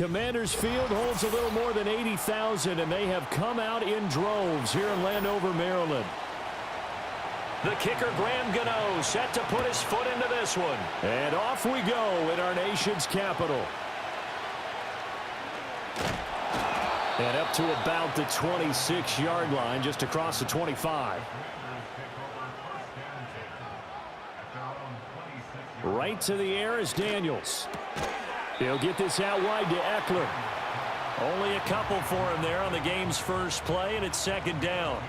Commanders Field holds a little more than 80,000, and they have come out in droves here in Landover, Maryland. The kicker, Graham Gano, set to put his foot into this one. And off we go in our nation's capital. And up to about the 26-yard line, just across the 25. Right to the air is Daniels. He'll get this out wide to Eckler. Only a couple for him there on the game's first play, and it's second down.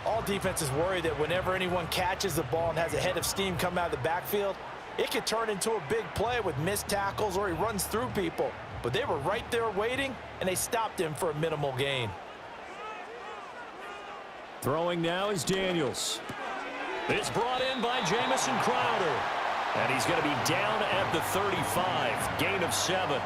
All defenses worry that whenever anyone catches the ball and has a head of steam come out of the backfield, it could turn into a big play with missed tackles or he runs through people. But they were right there waiting, and they stopped him for a minimal gain. Throwing now is Daniels. It's brought in by Jamison Crowder. And he's going to be down at the 35. Gain of 7.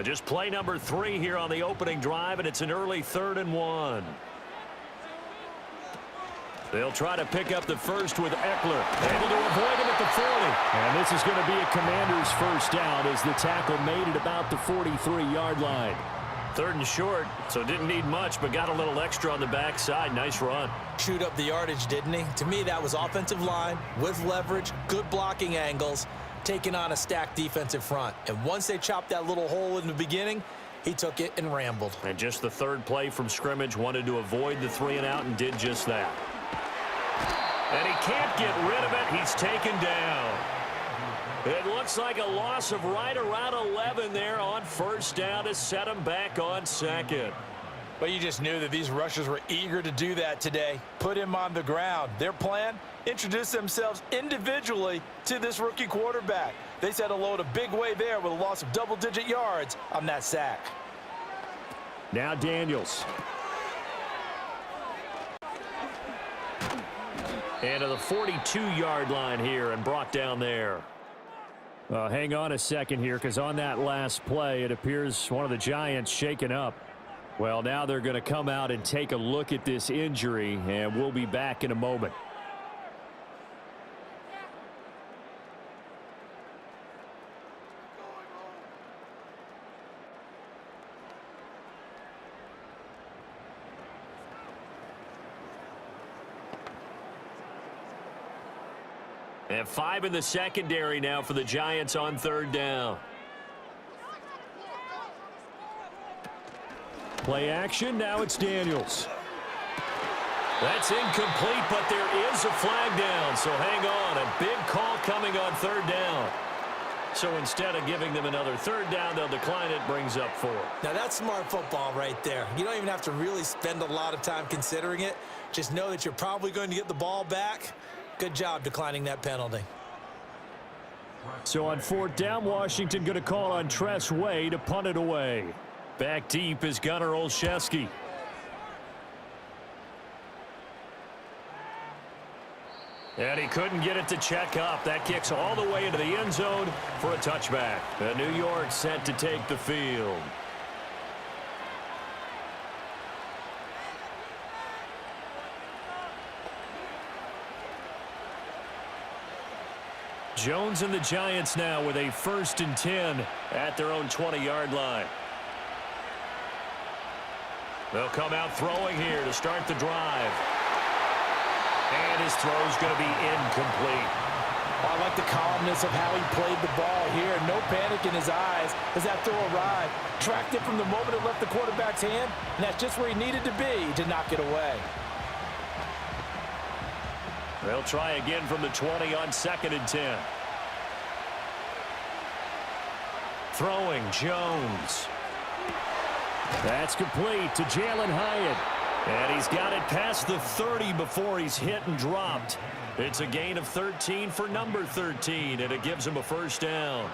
Just play number 3 here on the opening drive, and it's an early 3rd and 1. They'll try to pick up the first with Eckler. Able to avoid him at the 40. And this is going to be a Commander's first down as the tackle made it about the 43-yard line. 3rd and short, so didn't need much, but got a little extra on the backside. Nice run. Chewed up the yardage, didn't he? To me, that was offensive line with leverage, good blocking angles, taking on a stacked defensive front. And once they chopped that little hole in the beginning, he took it and rambled. And just the 3rd play from scrimmage, wanted to avoid the 3 and out and did just that. And he can't get rid of it. He's taken down. It looks like a loss of right around 11 there on first down to set him back on 2nd. But you just knew that these rushers were eager to do that today. Put him on the ground. Their plan, introduce themselves individually to this rookie quarterback. They said hello in a big way there with a loss of double-digit yards on that sack. Now Daniels. And to the 42-yard line here and brought down there. Hang on a second here, because on that last play, it appears one of the Giants shaken up. Well, now they're going to come out and take a look at this injury, and we'll be back in a moment. And 5 in the secondary now for the Giants on 3rd down. Play action, now it's Daniels. That's incomplete, but there is a flag down, so hang on. A big call coming on 3rd down. So instead of giving them another 3rd down, they'll decline it, brings up 4. Now that's smart football right there. You don't even have to really spend a lot of time considering it. Just know that you're probably going to get the ball back. Good job declining that penalty. So on 4th down, Washington going to call on Tress Way to punt it away. Back deep is Gunnar Olszewski. And he couldn't get it to check up. That kicks all the way into the end zone for a touchback. And New York set to take the field. Jones and the Giants now with a 1st and 10 at their own 20-yard line. They'll come out throwing here to start the drive. And his throw's going to be incomplete. I like the calmness of how he played the ball here. No panic in his eyes as that throw arrived. Tracked it from the moment it left the quarterback's hand, and that's just where he needed to be to knock it away. They'll try again from the 20 on 2nd and 10. Throwing, Jones. That's complete to Jalen Hyatt. And he's got it past the 30 before he's hit and dropped. It's a gain of 13 for number 13, and it gives him a 1st down.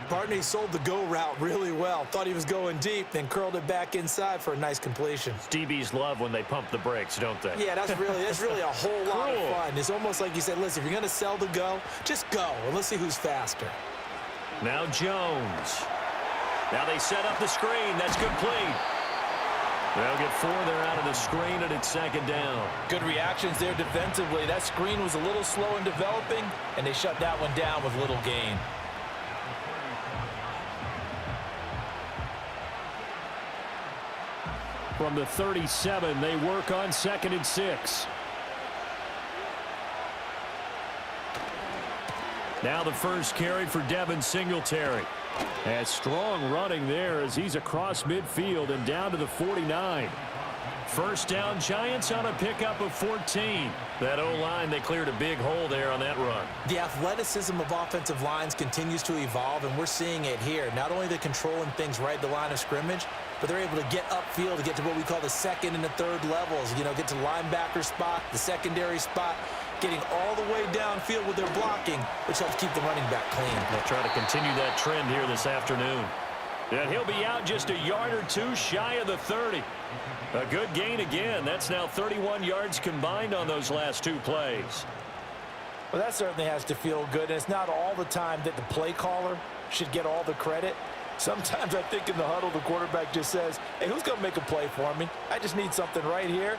Partner sold the go route really well. Thought he was going deep, then curled it back inside for a nice completion. DBs love when they pump the brakes, don't they? Yeah, that's really a whole lot of fun. It's almost like you said, listen, if you're going to sell the go, just go, and let's see who's faster. Now Jones. Now they set up the screen. That's complete. They'll get 4 there out of the screen, and it's second down. Good reactions there defensively. That screen was a little slow in developing, and they shut that one down with little gain. From the 37, they work on 2nd and 6. Now the first carry for Devin Singletary. And strong running there as he's across midfield and down to the 49. First down, Giants on a pickup of 14. That O-line, they cleared a big hole there on that run. The athleticism of offensive lines continues to evolve, and we're seeing it here. Not only are they controlling things right at the line of scrimmage, but they're able to get upfield to get to what we call the second and the third levels. You know, get to linebacker spot, the secondary spot, getting all the way downfield with their blocking, which helps keep the running back clean. They'll try to continue that trend here this afternoon. And he'll be out just a yard or two shy of the 30. A good gain again. That's now 31 yards combined on those last 2 plays. Well, that certainly has to feel good, and it's not all the time that the play caller should get all the credit. Sometimes I think in the huddle, the quarterback just says, hey, who's going to make a play for me? I just need something right here.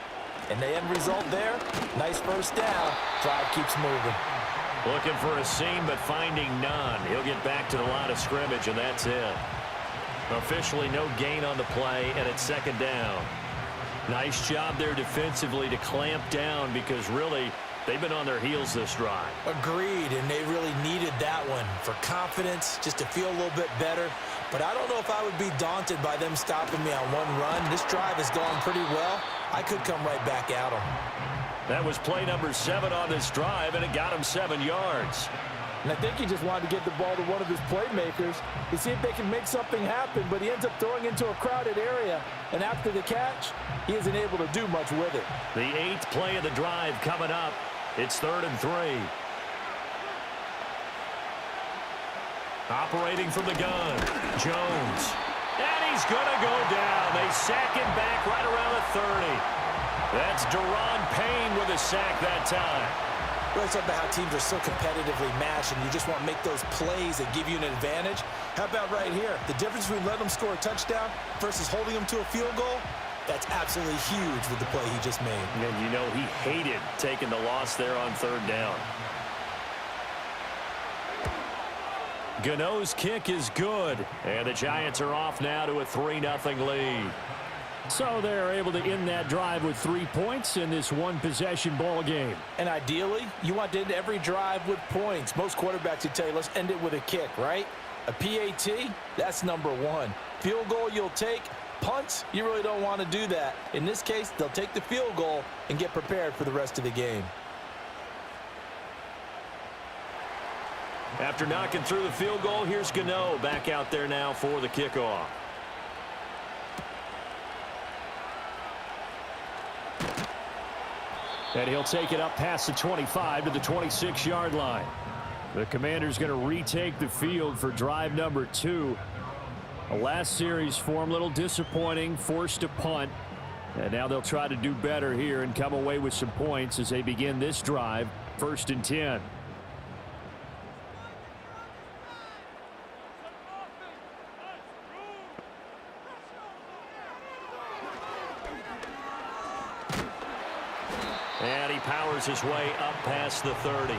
And the end result there, nice first down. Drive keeps moving. Looking for a seam, but finding none. He'll get back to the line of scrimmage, and that's it. Officially no gain on the play, and it's second down. Nice job there defensively to clamp down because really they've been on their heels this drive. Agreed, and they really needed that one for confidence, just to feel a little bit better. But I don't know if I would be daunted by them stopping me on one run. This drive has gone pretty well. I could come right back at them. That was play number 7 on this drive, and it got him 7 yards. And I think he just wanted to get the ball to one of his playmakers to see if they can make something happen, but he ends up throwing into a crowded area. And after the catch, he isn't able to do much with it. The 8th play of the drive coming up. It's 3rd and 3. Operating from the gun, Jones. And he's going to go down. They sack him back right around the 30. That's Deron Payne with a sack that time. Really talking about how teams are so competitively matched and you just want to make those plays that give you an advantage. How about right here? The difference between letting them score a touchdown versus holding them to a field goal, that's absolutely huge with the play he just made. And you know he hated taking the loss there on 3rd down. Gano's kick is good, and the Giants are off now to a 3-0 lead. So they're able to end that drive with 3 points in this one-possession ball game. And ideally, you want to end every drive with points. Most quarterbacks would tell you, let's end it with a kick, right? A PAT, that's number 1. Field goal you'll take. Punts, you really don't want to do that. In this case, they'll take the field goal and get prepared for the rest of the game. After knocking through the field goal, here's Gano back out there now for the kickoff. And he'll take it up past the 25 to the 26-yard line. The Commander's going to retake the field for drive number 2. The last series for him, a little disappointing, forced to punt. And now they'll try to do better here and come away with some points as they begin this drive, 1st and 10. And he powers his way up past the 30.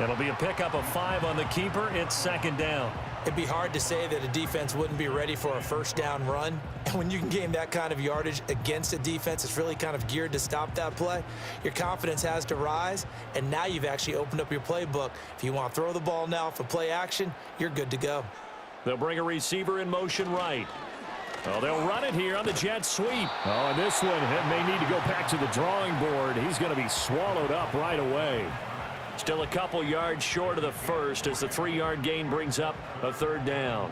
It'll be a pickup of 5 on the keeper. It's 2nd down. It'd be hard to say that a defense wouldn't be ready for a first down run. And when you can gain that kind of yardage against a defense that's really kind of geared to stop that play, your confidence has to rise. And now you've actually opened up your playbook. If you want to throw the ball now for play action, you're good to go. They'll bring a receiver in motion right. Oh, they'll run it here on the jet sweep. Oh, and this one may need to go back to the drawing board. He's going to be swallowed up right away. Still a couple yards short of the first as the 3-yard gain brings up a 3rd down.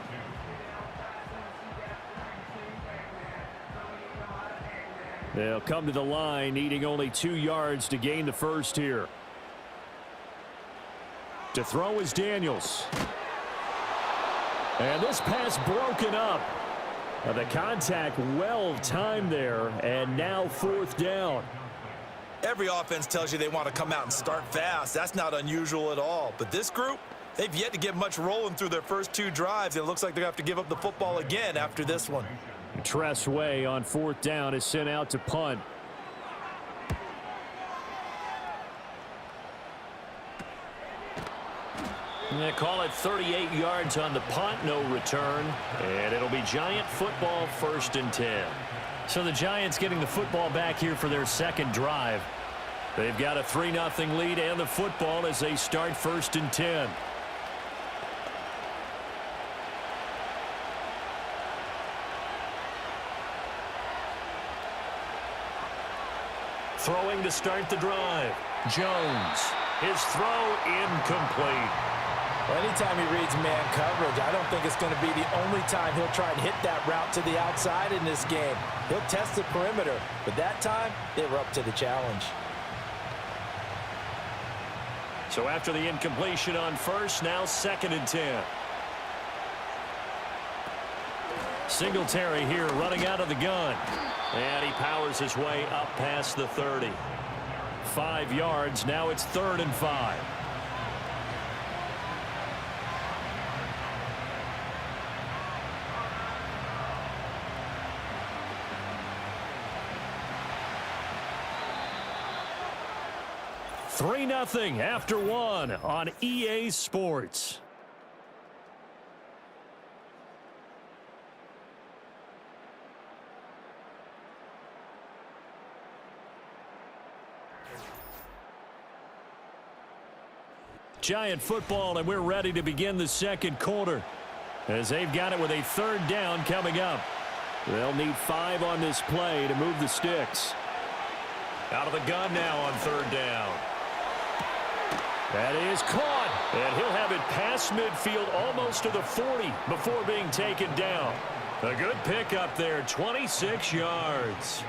They'll come to the line, needing only 2 yards to gain the first here. To throw is Daniels. And this pass broken up. The contact well timed there, and now 4th down. Every offense tells you they want to come out and start fast. That's not unusual at all. But this group, they've yet to get much rolling through their first 2 drives. It looks like they're going to have to give up the football again after this one. Tress Way on 4th down is sent out to punt. They call it 38 yards on the punt, no return. And it'll be Giant football, 1st and 10. So the Giants getting the football back here for their second drive. They've got a 3-0 lead and the football as they start 1st and 10. Throwing to start the drive. Jones. His throw incomplete. Anytime he reads man coverage, I don't think it's going to be the only time he'll try and hit that route to the outside in this game. He'll test the perimeter, but that time they were up to the challenge. So after the incompletion on 1st, now 2nd and 10. Singletary here running out of the gun. And he powers his way up past the 30. 5 yards, now it's 3rd and 5. Three 3-0 after 1 on EA Sports. Giant football, and we're ready to begin the second quarter as they've got it with a 3rd down coming up. They'll need 5 on this play to move the sticks. Out of the gun now on 3rd down. That is caught, and he'll have it past midfield almost to the 40 before being taken down. A good pickup there, 26 yards.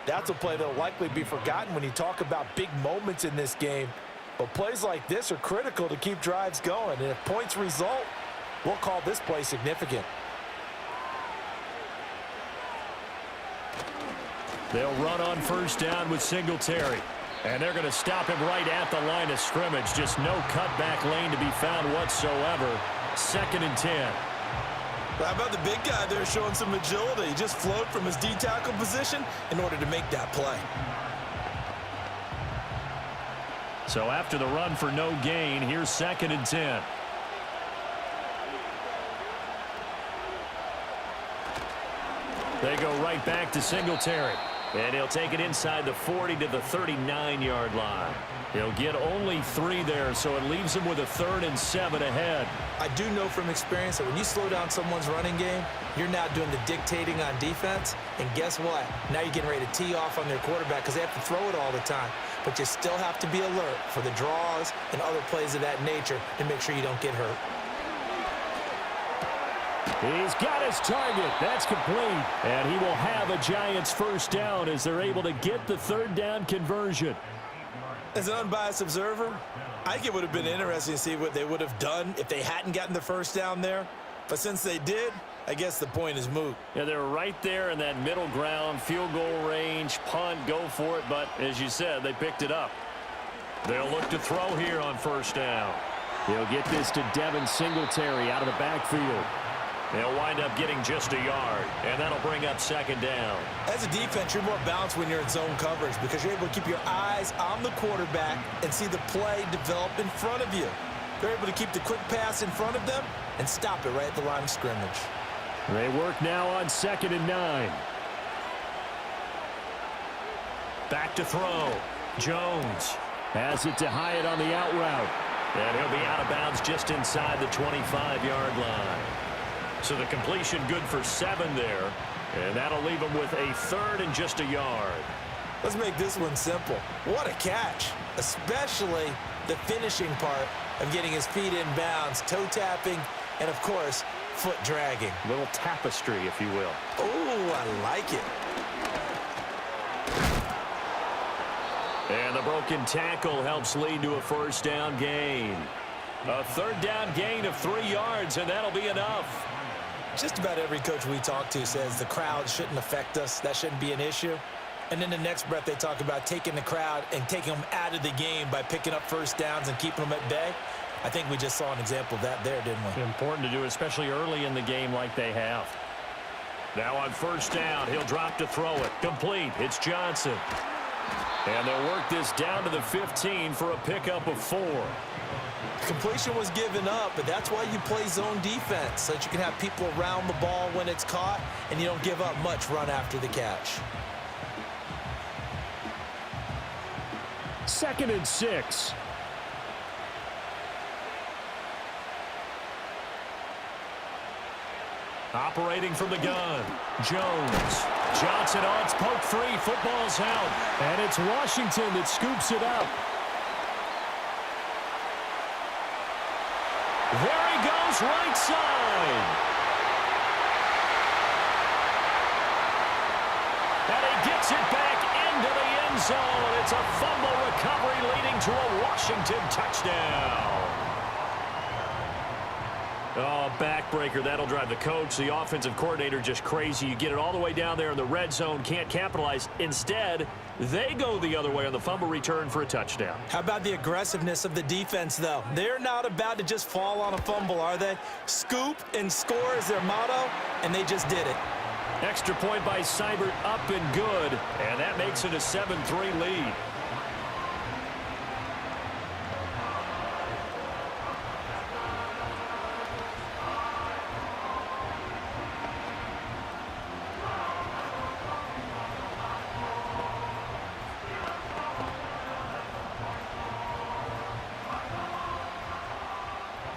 That's a play that will likely be forgotten when you talk about big moments in this game. But plays like this are critical to keep drives going. And if points result, we'll call this play significant. They'll run on 1st down with Singletary. And they're going to stop him right at the line of scrimmage. Just no cutback lane to be found whatsoever. 2nd and 10. How about the big guy there showing some agility? He just flowed from his D-tackle position in order to make that play. So after the run for no gain, here's 2nd and 10. They go right back to Singletary. And he'll take it inside the 40 to the 39-yard line. He'll get only 3 there, so it leaves him with a 3rd and 7 ahead. I do know from experience that when you slow down someone's running game, you're now doing the dictating on defense. And guess what? Now you're getting ready to tee off on their quarterback because they have to throw it all the time. But you still have to be alert for the draws and other plays of that nature to make sure you don't get hurt. He's got his target. That's complete. And he will have a Giants 1st down as they're able to get the 3rd down conversion. As an unbiased observer, I think it would have been interesting to see what they would have done if they hadn't gotten the 1st down there. But since they did, I guess the point is moot. Yeah, they're right there in that middle ground, field goal range, punt, go for it. But as you said, they picked it up. They'll look to throw here on 1st down. They'll get this to Devin Singletary out of the backfield. They'll wind up getting just a yard, and that'll bring up 2nd down. As a defense, you're more balanced when you're in zone coverage because you're able to keep your eyes on the quarterback and see the play develop in front of you. They're able to keep the quick pass in front of them and stop it right at the line of scrimmage. They work now on 2nd and 9. Back to throw. Jones has it to Hyatt on the out route. And he'll be out of bounds just inside the 25-yard line. So the completion good for 7 there. And that'll leave him with a 3rd and just a yard. Let's make this one simple. What a catch, especially the finishing part of getting his feet in bounds, toe tapping, and of course, foot dragging. A little tapestry, if you will. Oh, I like it. And the broken tackle helps lead to a 1st down gain. A 3rd down gain of 3 yards, and that'll be enough. Just about every coach we talk to says the crowd shouldn't affect us. That shouldn't be an issue. And then the next breath they talk about taking the crowd and taking them out of the game by picking up 1st downs and keeping them at bay. I think we just saw an example of that there, didn't we? Important to do, especially early in the game like they have. Now on first down, he'll drop to throw it. Complete. It's Johnson. And they'll work this down to the 15 for a pickup of 4. Completion was given up, but that's why you play zone defense, so that you can have people around the ball when it's caught, and you don't give up much run after the catch. 2nd and 6. Operating from the gun, Jones. Johnson on, it's poke 3, football's out. And it's Washington that scoops it up. There he goes, right side. And he gets it back into the end zone. It's a fumble recovery leading to a Washington touchdown. Oh, backbreaker. That'll drive the coach, the offensive coordinator, just crazy. You get it all the way down there in the red zone, can't capitalize. Instead, they go the other way on the fumble return for a touchdown. How about the aggressiveness of the defense, though? They're not about to just fall on a fumble, are they? Scoop and score is their motto, and they just did it. Extra point by Seibert, up and good, and that makes it a 7-3 lead.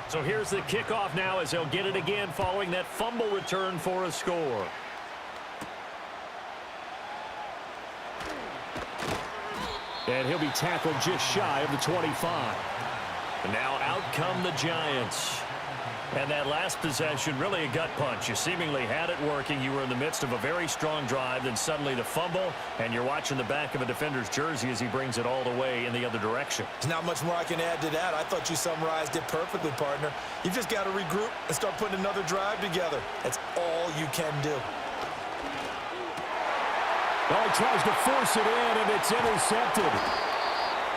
So here's the kickoff now as they'll get it again following that fumble return for a score. And he'll be tackled just shy of the 25. And now out come the Giants. And that last possession, really a gut punch. You seemingly had it working. You were in the midst of a very strong drive. Then suddenly the fumble, and you're watching the back of a defender's jersey as he brings it all the way in the other direction. There's not much more I can add to that. I thought you summarized it perfectly, partner. You've just got to regroup and start putting another drive together. That's all you can do. Oh, he tries to force it in, and it's intercepted.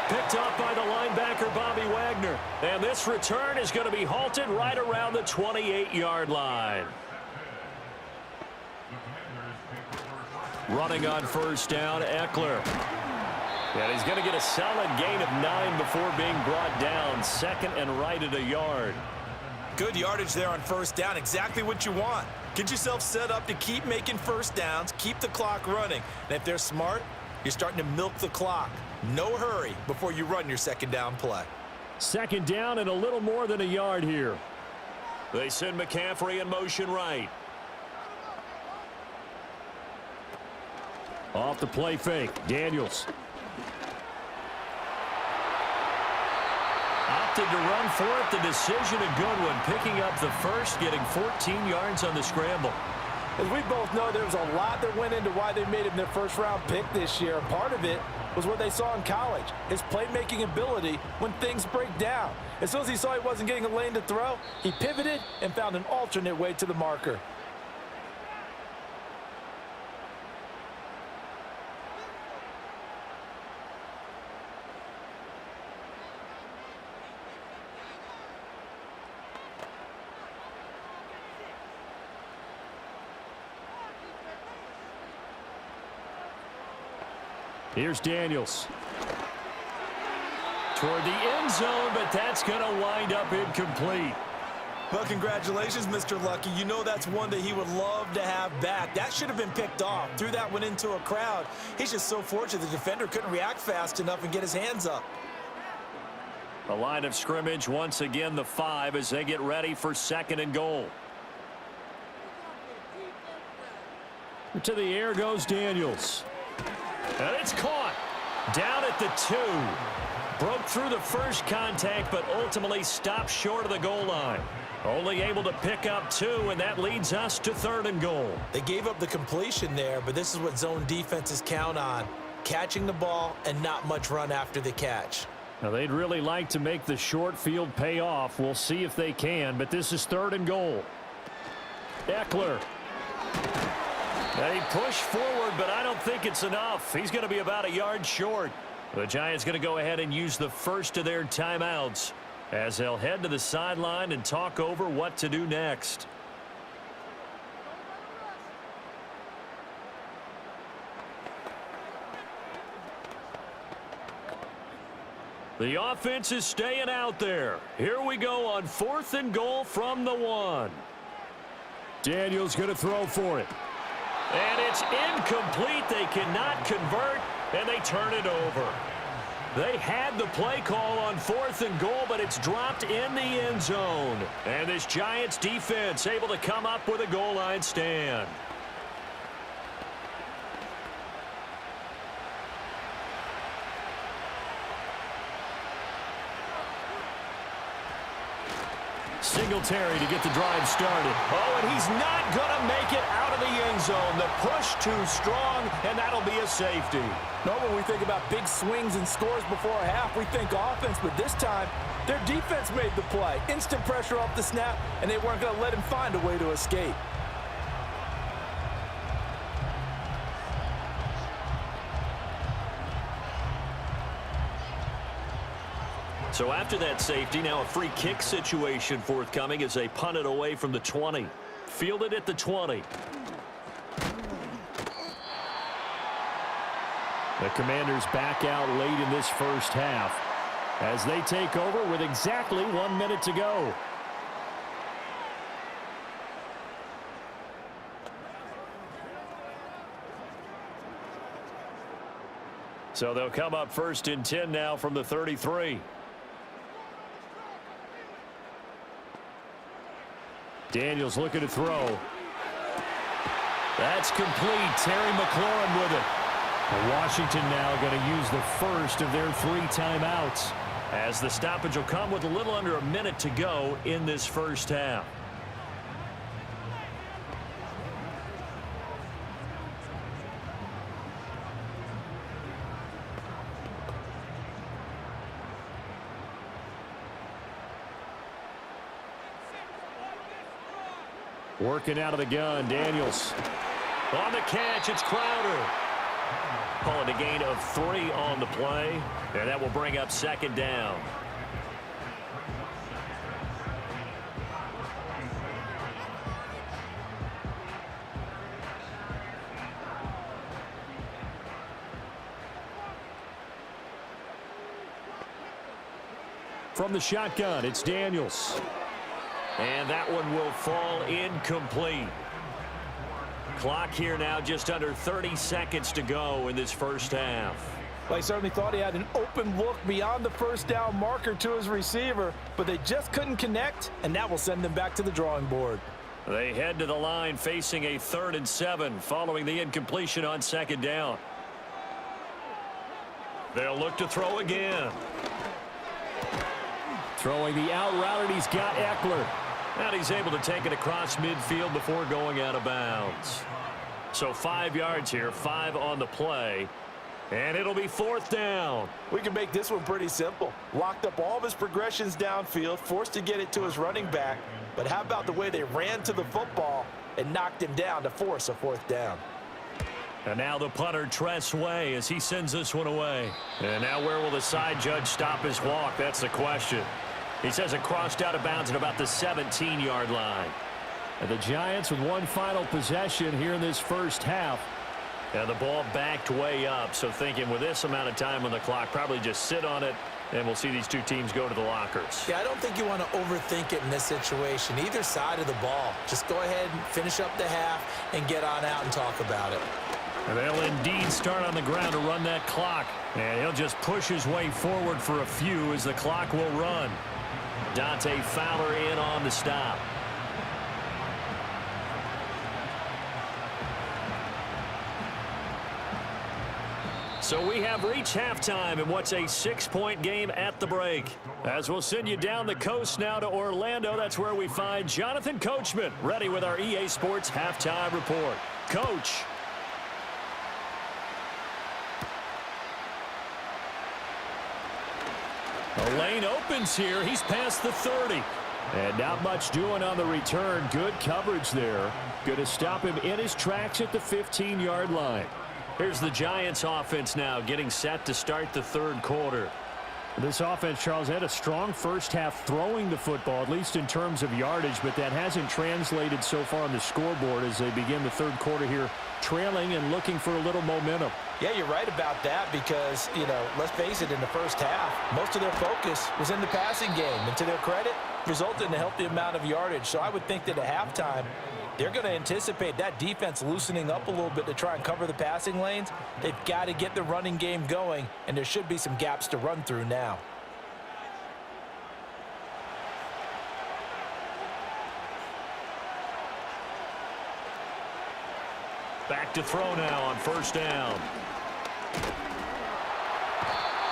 Picked up by the linebacker, Bobby Wagner. And this return is going to be halted right around the 28-yard line. Running on first down, Eckler. And he's going to get a solid gain of 9 before being brought down. 2nd and right at a yard. Good yardage there on first down. Exactly what you want. Get yourself set up to keep making first downs, keep the clock running. And if they're smart, you're starting to milk the clock. No hurry before you run your second down play. 2nd down and a little more than a yard here. They send McCaffrey in motion right. Off the play fake, Daniels. Opted to run for it. The decision a good one. Picking up the first, getting 14 yards on the scramble. As we both know, there was a lot that went into why they made him their first-round pick this year. Part of it was what they saw in college, his playmaking ability when things break down. As soon as he saw he wasn't getting a lane to throw, he pivoted and found an alternate way to the marker. Here's Daniels. Toward the end zone, but that's going to wind up incomplete. Well, congratulations, Mr. Lucky. You know that's one that he would love to have back. That should have been picked off. Threw that one into a crowd. He's just so fortunate the defender couldn't react fast enough and get his hands up. The line of scrimmage, once again, the 5 as they get ready for 2nd and goal. To the air goes Daniels. And it's caught. Down at the 2. Broke through the first contact, but ultimately stopped short of the goal line. Only able to pick up 2, and that leads us to 3rd and goal. They gave up the completion there, but this is what zone defenses count on. Catching the ball and not much run after the catch. Now, they'd really like to make the short field pay off. We'll see if they can, but this is 3rd and goal. Eckler. Now he pushed forward, but I don't think it's enough. He's going to be about a yard short. The Giants going to go ahead and use the first of their timeouts as they'll head to the sideline and talk over what to do next. The offense is staying out there. Here we go on 4th and goal from the 1. Daniels going to throw for it. And it's incomplete. They cannot convert, and they turn it over. They had the play call on 4th and goal, but it's dropped in the end zone. And this Giants defense able to come up with a goal line stand. Singletary to get the drive started. Oh, and he's not going to make it out of the end zone. The push too strong, and that'll be a safety. Normally, when we think about big swings and scores before a half, we think offense, but this time, their defense made the play. Instant pressure off the snap, and they weren't going to let him find a way to escape. So after that safety, now a free kick situation forthcoming as they punt it away from the 20. Fielded at the 20. The Commanders back out late in this first half as they take over with exactly 1 minute to go. So they'll come up 1st and 10 now from the 33. Daniels looking to throw. That's complete. Terry McLaurin with it. Washington now going to use the first of their 3 timeouts. As the stoppage will come with a little under a minute to go in this first half. Working out of the gun, Daniels. On the catch, it's Crowder. Calling a gain of 3 on the play, and that will bring up 2nd down. From the shotgun, it's Daniels. And that one will fall incomplete. Clock here now just under 30 seconds to go in this first half. They certainly thought he had an open look beyond the first down marker to his receiver, but they just couldn't connect, and that will send them back to the drawing board. They head to the line facing a 3rd and 7 following the incompletion on 2nd down. They'll look to throw again. Throwing the out route, and he's got Eckler. And he's able to take it across midfield before going out of bounds. So 5 yards here, 5 on the play. And it'll be 4th down. We can make this one pretty simple. Locked up all of his progressions downfield, forced to get it to his running back. But how about the way they ran to the football and knocked him down to force a 4th down? And now the punter, Tress Way, as he sends this one away. And now where will the side judge stop his walk? That's the question. He says it crossed out of bounds at about the 17-yard line. And the Giants with one final possession here in this first half. And the ball backed way up, so thinking with this amount of time on the clock, probably just sit on it, and we'll see these 2 teams go to the lockers. Yeah, I don't think you want to overthink it in this situation. Either side of the ball. Just go ahead and finish up the half and get on out and talk about it. And they'll indeed start on the ground to run that clock. And he'll just push his way forward for a few as the clock will run. Dante Fowler in on the stop. So we have reached halftime in what's a 6-point game at the break. As we'll send you down the coast now to Orlando, that's where we find Jonathan Coachman ready with our EA Sports halftime report. Coach. The lane opens here. He's past the 30. And not much doing on the return. Good coverage there. Going to stop him in his tracks at the 15-yard line. Here's the Giants offense now getting set to start the 3rd quarter. This offense, Charles, had a strong first half throwing the football, at least in terms of yardage, but that hasn't translated so far on the scoreboard as they begin the third quarter here, trailing and looking for a little momentum. Yeah, you're right about that because, let's face it, in the first half, most of their focus was in the passing game. And to their credit, resulted in a healthy amount of yardage. So I would think that at halftime, they're going to anticipate that defense loosening up a little bit to try and cover the passing lanes. They've got to get the running game going, and there should be some gaps to run through now. Back to throw now on first down.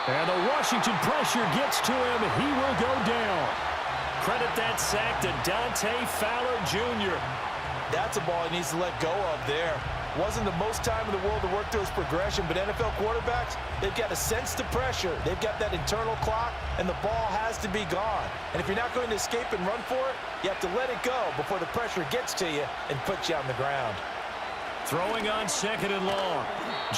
And the Washington pressure gets to him. He will go down. Credit that sack to Dante Fowler Jr. That's a ball he needs to let go of there. Wasn't the most time in the world to work through his progression, but NFL quarterbacks, they've got to sense the pressure. They've got that internal clock, and the ball has to be gone. And if you're not going to escape and run for it, you have to let it go before the pressure gets to you and puts you on the ground. Throwing on second and long.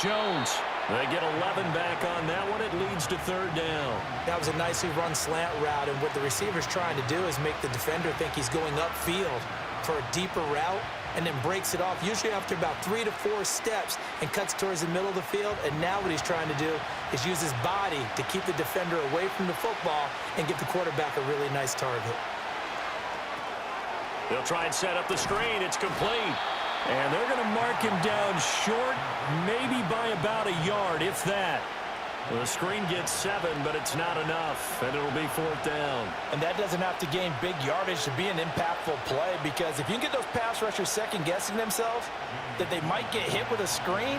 Jones. They get 11 back on that one. It leads to third down. That was a nicely run slant route, and what the receiver's trying to do is make the defender think he's going upfield for a deeper route and then breaks it off, usually after about 3 to 4 steps, and cuts towards the middle of the field. And now what he's trying to do is use his body to keep the defender away from the football and give the quarterback a really nice target. They'll try and set up the screen. It's complete. And they're going to mark him down short, maybe by about a yard, if that. Well, the screen gets 7, but it's not enough, and it'll be fourth down. And that doesn't have to gain big yardage to be an impactful play, because if you can get those pass rushers second-guessing themselves that they might get hit with a screen,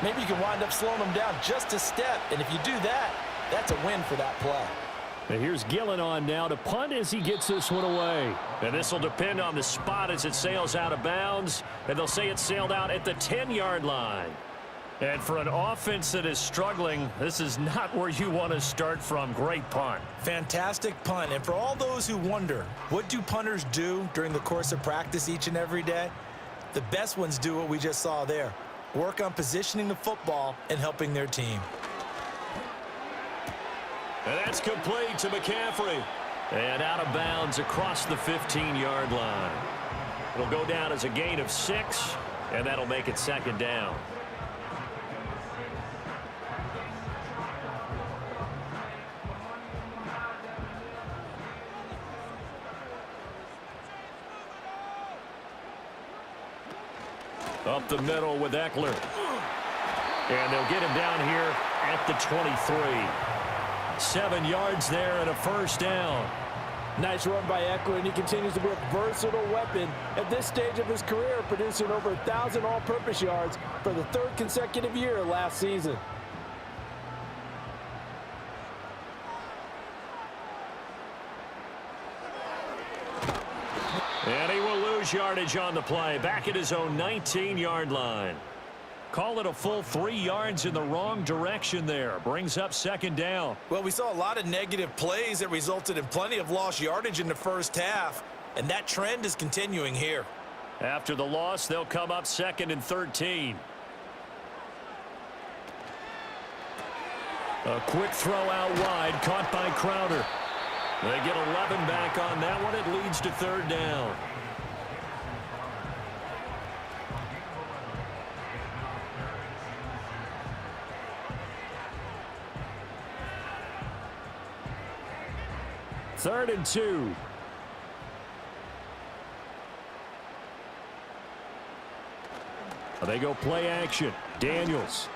maybe you can wind up slowing them down just a step. And if you do that, that's a win for that play. And here's Gillen on now to punt as he gets this one away. And this will depend on the spot as it sails out of bounds. And they'll say it sailed out at the 10-yard line. And for an offense that is struggling, this is not where you want to start from. Great punt. Fantastic punt. And for all those who wonder, what do punters do during the course of practice each and every day? The best ones do what we just saw there. Work on positioning the football and helping their team. And that's complete to McCaffrey. And out of bounds across the 15-yard line. It'll go down as a gain of 6, and that'll make it second down. Up the middle with Eckler. And they'll get him down here at the 23. 7 yards there and a first down. Nice run by Eckler, and he continues to be a versatile weapon at this stage of his career, producing over 1,000 all-purpose yards for the 3rd consecutive year last season. And he will lose yardage on the play, back at his own 19-yard line. Call it a full 3 yards in the wrong direction there. Brings up second down. Well, we saw a lot of negative plays that resulted in plenty of lost yardage in the first half, and that trend is continuing here. After the loss, they'll come up 2nd and 13. A quick throw out wide, caught by Crowder. They get 11 back on that one. It leads to third down. Third and 2. They go play action. Daniels.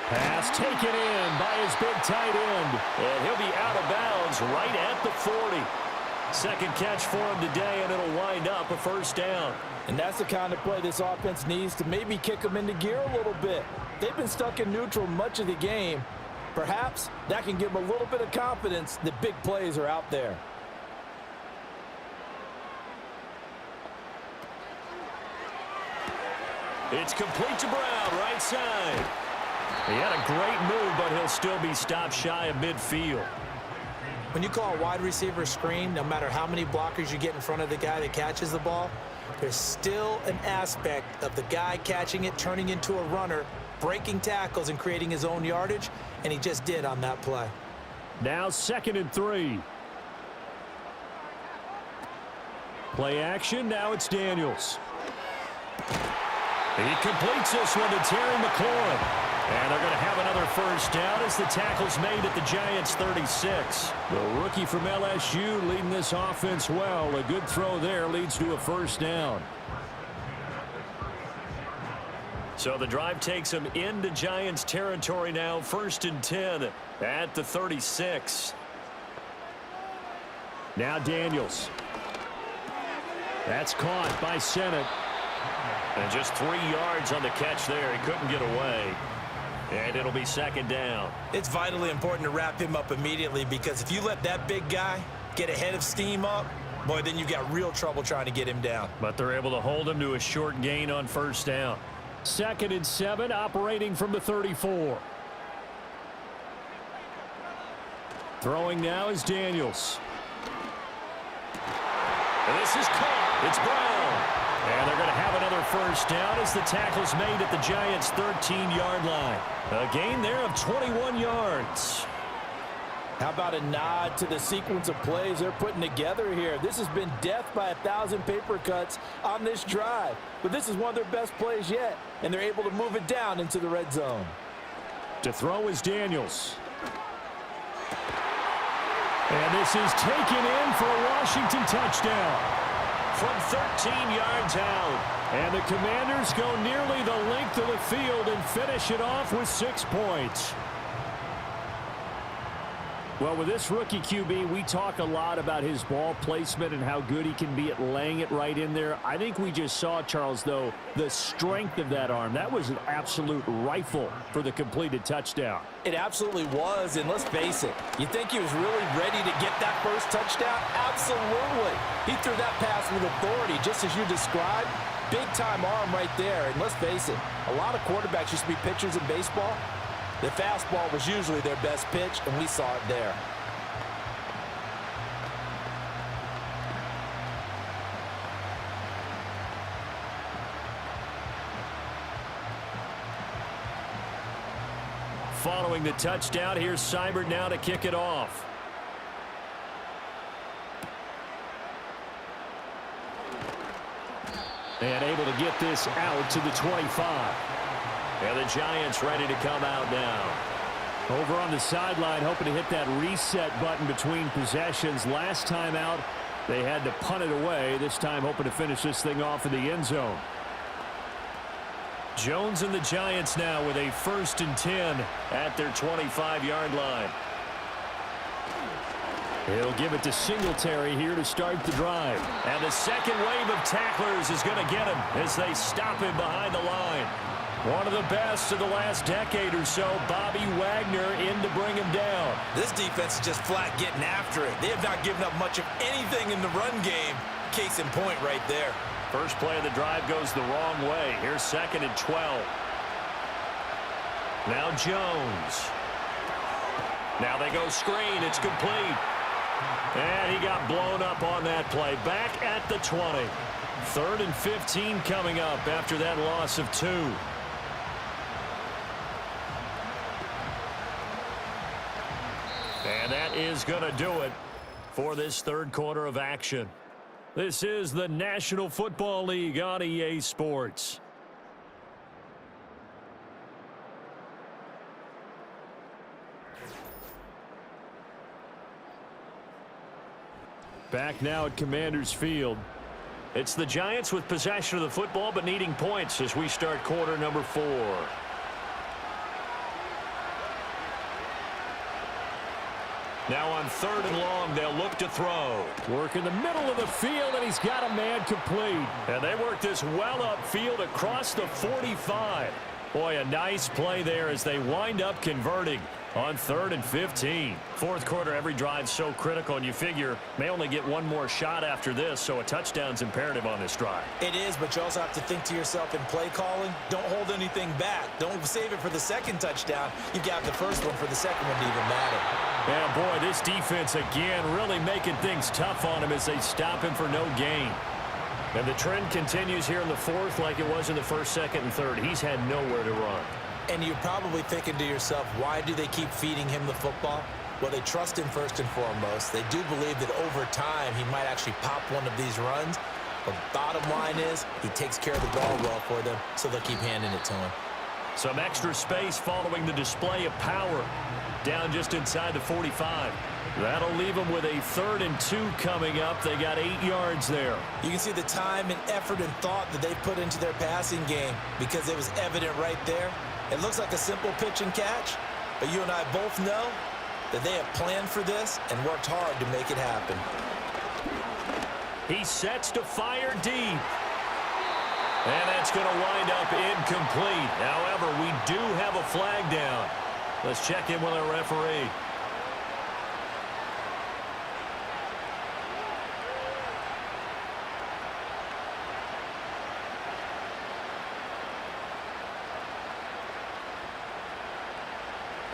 Pass taken in by his big tight end. And he'll be out of bounds right at the 40. Second catch for him today, and it'll wind up a first down. And that's the kind of play this offense needs to maybe kick them into gear a little bit. They've been stuck in neutral much of the game. Perhaps that can give them a little bit of confidence that big plays are out there. It's complete to Brown, right side. He had a great move, but he'll still be stopped shy of midfield. When you call a wide receiver screen, no matter how many blockers you get in front of the guy that catches the ball, there's still an aspect of the guy catching it, turning into a runner, breaking tackles and creating his own yardage, and he just did on that play. Now 2nd and 3. Play action. Now it's Daniels. He completes this one to Terry McLaurin. And they're going to have another first down as the tackle's made at the Giants' 36. The rookie from LSU leading this offense well. A good throw there leads to a first down. So the drive takes them into Giants territory now. 1st and 10 at the 36. Now Daniels. That's caught by Sennett. And just 3 yards on the catch there. He couldn't get away. And it'll be 2nd down. It's vitally important to wrap him up immediately, because if you let that big guy get ahead of steam up, boy, then you got real trouble trying to get him down. But they're able to hold him to a short gain on 1st down. 2nd and 7, operating from the 34. Throwing now is Daniels. And this is caught. It's Brown. And they're going to have another first down as the tackle's made at the Giants' 13-yard line. A gain there of 21 yards. How about a nod to the sequence of plays they're putting together here? This has been death by 1,000 paper cuts on this drive. But this is one of their best plays yet, and they're able to move it down into the red zone. To throw is Daniels. And this is taken in for a Washington touchdown. From 13 yards out. And the Commanders go nearly the length of the field and finish it off with 6 points. Well, with this rookie QB, we talk a lot about his ball placement and how good he can be at laying it right in there. I think we just saw, Charles, though, the strength of that arm. That was an absolute rifle for the completed touchdown. It absolutely was, and let's face it, you think he was really ready to get that first touchdown? Absolutely. He threw that pass with authority, just as you described. Big-time arm right there, and let's face it, a lot of quarterbacks used to be pitchers in baseball. The fastball was usually their best pitch, and we saw it there. Following the touchdown, here's Seibert now to kick it off. And able to get this out to the 25. And the Giants ready to come out now. Over on the sideline, hoping to hit that reset button between possessions. Last time out, they had to punt it away. This time hoping to finish this thing off in the end zone. Jones and the Giants now with a 1st and 10 at their 25-yard line. He'll give it to Singletary here to start the drive. And the second wave of tacklers is going to get him as they stop him behind the line. One of the best of the last decade or so, Bobby Wagner in to bring him down. This defense is just flat getting after it. They have not given up much of anything in the run game. Case in point right there. First play of the drive goes the wrong way. Here's 2nd and 12. Now Jones. Now they go screen. It's complete. And he got blown up on that play. Back at the 20. 3rd and 15 coming up after that loss of 2. And that is going to do it for this 3rd quarter of action. This is the National Football League on EA Sports. Back now at Commanders Field. It's the Giants with possession of the football but needing points as we start quarter number 4. Now on 3rd and long, they'll look to throw. Work in the middle of the field, and he's got a man complete. And they work this well upfield across the 45. Boy, a nice play there as they wind up converting on 3rd and 15. 4th quarter, every drive so critical, and you figure may only get one more shot after this, so a touchdown's imperative on this drive. It is, but you also have to think to yourself in play calling, don't hold anything back. Don't save it for the second touchdown. You've got the first one for the second one to even matter. Yeah, boy, this defense again really making things tough on him as they stop him for no gain. And the trend continues here in the 4th like it was in the 1st, 2nd, and 3rd. He's had nowhere to run. And you're probably thinking to yourself, why do they keep feeding him the football? Well, they trust him first and foremost. They do believe that over time he might actually pop one of these runs. But bottom line is he takes care of the ball well for them, so they'll keep handing it to him. Some extra space following the display of power. Down just inside the 45. That'll leave them with a 3rd and 2 coming up. They got 8 yards there. You can see the time and effort and thought that they put into their passing game because it was evident right there. It looks like a simple pitch and catch, but you and I both know that they have planned for this and worked hard to make it happen. He sets to fire deep. And that's going to wind up incomplete. However, we do have a flag down. Let's check in with our referee.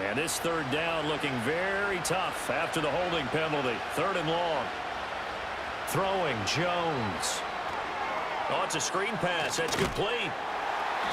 And this 3rd down looking very tough after the holding penalty. 3rd and long. Throwing, Jones. Oh, it's a screen pass. That's complete.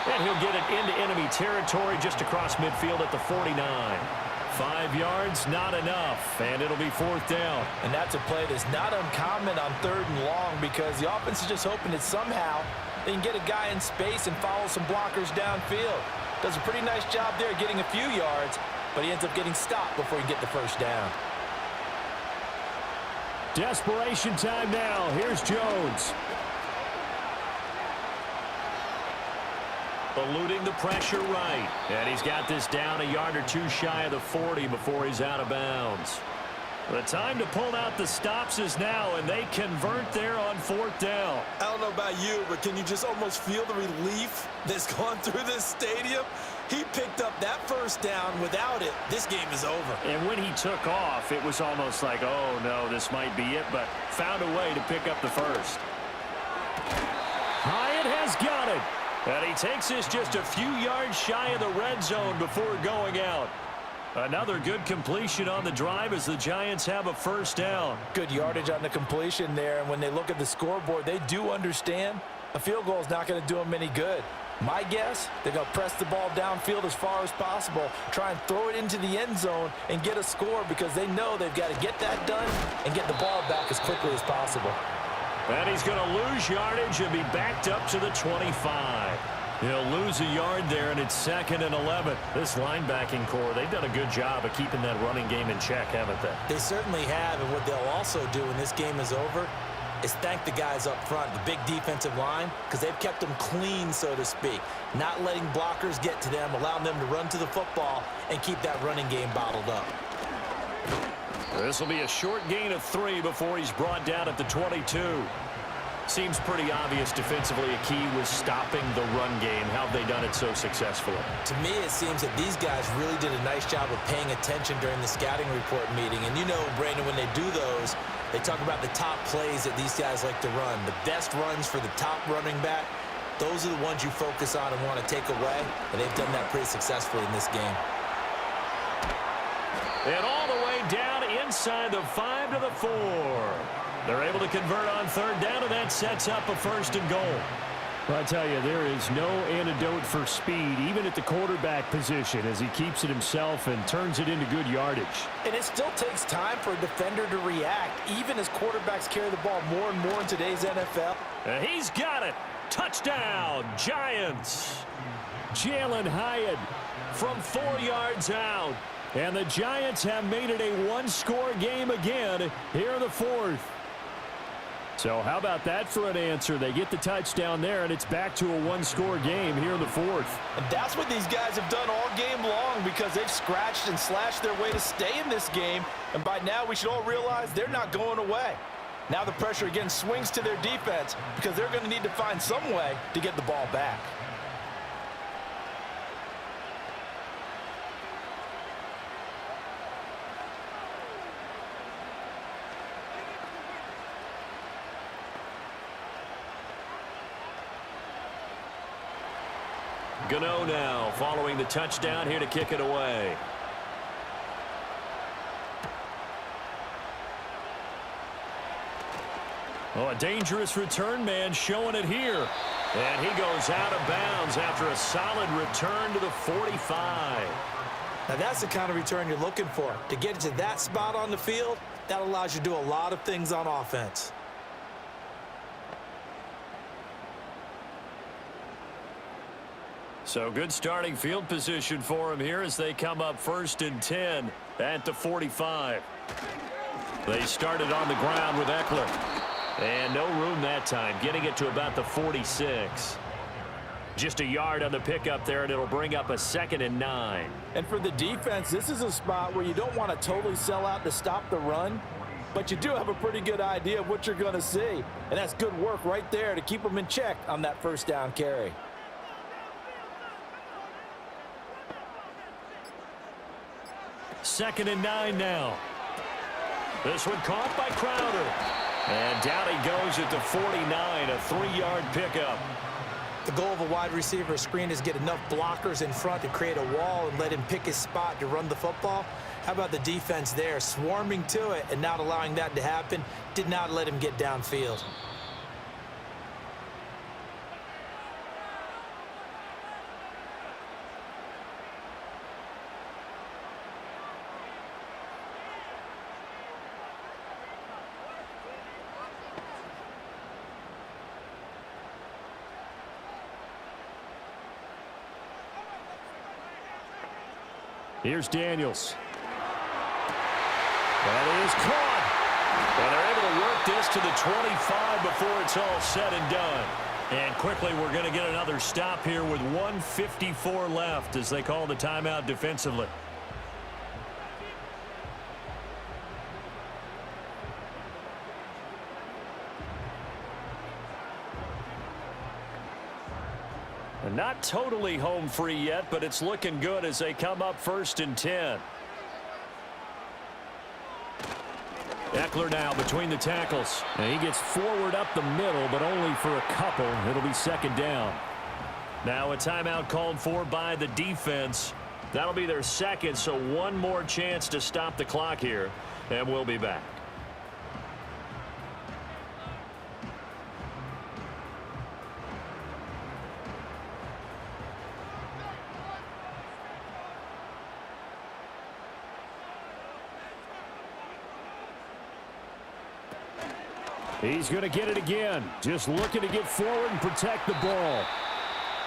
And he'll get it into enemy territory just across midfield at the 49. 5 yards, not enough. And it'll be 4th down. And that's a play that's not uncommon on 3rd and long because the offense is just hoping that somehow they can get a guy in space and follow some blockers downfield. Does a pretty nice job there getting a few yards, but he ends up getting stopped before he can get the 1st down. Desperation time now. Here's Jones. Eluding the pressure right. And he's got this down a yard or 2 shy of the 40 before he's out of bounds. The time to pull out the stops is now, and they convert there on 4th down. I don't know about you, but can you just almost feel the relief that's gone through this stadium? He picked up that 1st down. Without it, this game is over. And when he took off, it was almost like, oh, no, this might be it, but found a way to pick up the 1st. Hyatt has got it. And he takes this just a few yards shy of the red zone before going out. Another good completion on the drive as the Giants have a 1st down. Good yardage on the completion there, and when they look at the scoreboard, they do understand a field goal is not going to do them any good. My guess, they're going to press the ball downfield as far as possible, try and throw it into the end zone and get a score because they know they've got to get that done and get the ball back as quickly as possible. And he's going to lose yardage and be backed up to the 25. He'll lose a yard there, and it's 2nd and 11. This linebacking core, they've done a good job of keeping that running game in check, haven't they? They certainly have, and what they'll also do when this game is over is thank the guys up front, the big defensive line, because they've kept them clean, so to speak, not letting blockers get to them, allowing them to run to the football and keep that running game bottled up. This will be a short gain of 3 before he's brought down at the 22. Seems pretty obvious defensively a key was stopping the run game. How have they done it so successfully? To me, it seems that these guys really did a nice job of paying attention during the scouting report meeting. And you know, Brandon, when they do those, they talk about the top plays that these guys like to run. The best runs for the top running back, those are the ones you focus on and want to take away. And they've done that pretty successfully in this game. And all the way down inside the 5 to the 4. They're able to convert on 3rd down, and that sets up a 1st and goal. Well, I tell you, there is no antidote for speed, even at the quarterback position, as he keeps it himself and turns it into good yardage. And it still takes time for a defender to react, even as quarterbacks carry the ball more and more in today's NFL. And he's got it. Touchdown, Giants. Jalen Hyatt from 4 yards out. And the Giants have made it a 1-score game again here in the 4th. So how about that for an answer? They get the touchdown there, and it's back to a 1-score game here in the 4th. And that's what these guys have done all game long because they've scratched and slashed their way to stay in this game. And by now, we should all realize they're not going away. Now the pressure again swings to their defense because they're going to need to find some way to get the ball back. Gano now following the touchdown here to kick it away. Oh, a dangerous return man showing it here. And he goes out of bounds after a solid return to the 45. Now, that's the kind of return you're looking for. To get to that spot on the field, that allows you to do a lot of things on offense. So good starting field position for him here as they come up 1st and 10 at the 45. They started on the ground with Eckler. And no room that time, getting it to about the 46. Just a yard on the pickup there, and it'll bring up a 2nd and 9. And for the defense, this is a spot where you don't want to totally sell out to stop the run, but you do have a pretty good idea of what you're going to see. And that's good work right there to keep them in check on that 1st down carry. Second and 9 now. This one caught by Crowder. And down he goes at the 49, a 3-yard pickup. The goal of a wide receiver screen is get enough blockers in front to create a wall and let him pick his spot to run the football. How about the defense there, swarming to it and not allowing that to happen? Did not let him get downfield. Here's Daniels. That is caught. And they're able to work this to the 25 before it's all said and done. And quickly we're going to get another stop here with 1:54 left as they call the timeout defensively. Not totally home free yet, but it's looking good as they come up 1st and 10. Eckler now between the tackles. And he gets forward up the middle, but only for a couple. It'll be 2nd down. Now a timeout called for by the defense. That'll be their 2nd, so one more chance to stop the clock here, and we'll be back. He's going to get it again. Just looking to get forward and protect the ball.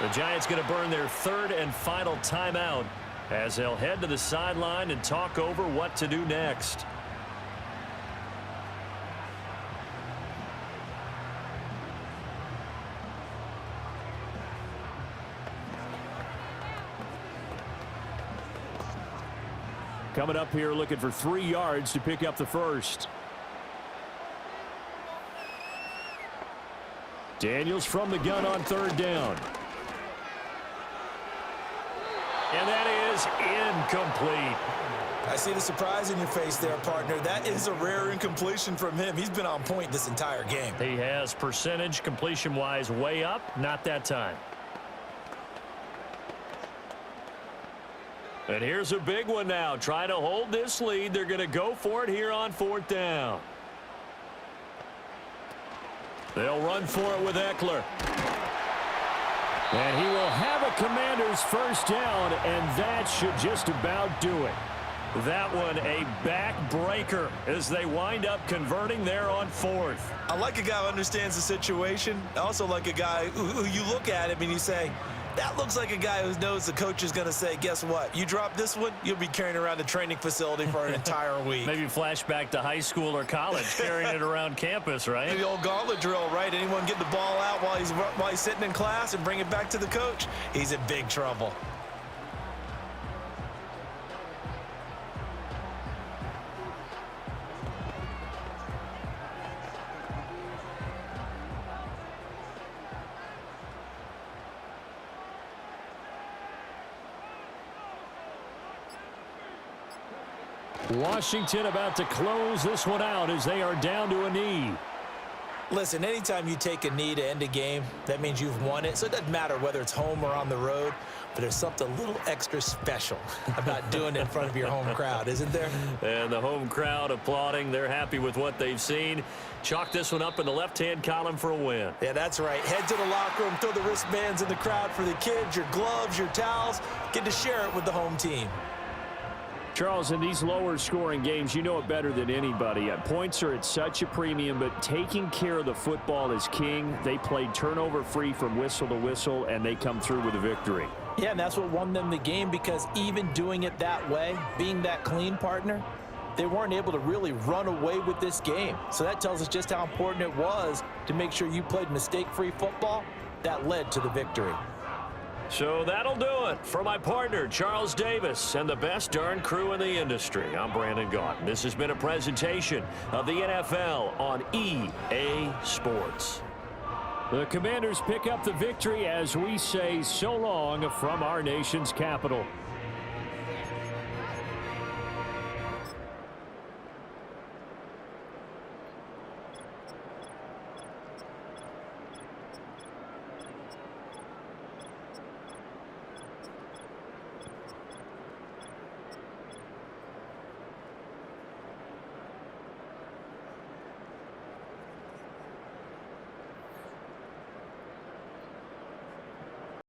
The Giants going to burn their 3rd and final timeout as they'll head to the sideline and talk over what to do next. Coming up here looking for 3 yards to pick up the 1st. Daniels from the gun on 3rd down. And that is incomplete. I see the surprise in your face there, partner. That is a rare incompletion from him. He's been on point this entire game. He has percentage completion-wise way up, not that time. And here's a big one now. Trying to hold this lead. They're going to go for it here on 4th down. They'll run for it with Eckler. And he will have a Commander's 1st down, and that should just about do it. That one a backbreaker as they wind up converting there on 4th. I like a guy who understands the situation. I also like a guy who you look at him and you say, that looks like a guy who knows the coach is going to say, guess what? You drop this one, you'll be carrying around the training facility for an entire week. Maybe flashback to high school or college, carrying it around campus, right? The old gauntlet drill, right? Anyone get the ball out while he's sitting in class and bring it back to the coach? He's in big trouble. Washington about to close this one out as they are down to a knee. Listen, anytime you take a knee to end a game, that means you've won it. So it doesn't matter whether it's home or on the road, but there's something a little extra special about doing it in front of your home crowd, isn't there? And the home crowd applauding. They're happy with what they've seen. Chalk this one up in the left-hand column for a win. Yeah, that's right. Head to the locker room, throw the wristbands in the crowd for the kids, your gloves, your towels. Get to share it with the home team. Charles, in these lower scoring games, you know it better than anybody. Points are at such a premium, but taking care of the football is king. They played turnover free from whistle to whistle, and they come through with a victory. Yeah, and that's what won them the game, because even doing it that way, being that clean partner, they weren't able to really run away with this game. So that tells us just how important it was to make sure you played mistake-free football. That led to the victory. So that'll do it for my partner, Charles Davis, and the best darn crew in the industry. I'm Brandon Gaudin. This has been a presentation of the NFL on EA Sports. The Commanders pick up the victory as we say so long from our nation's capital.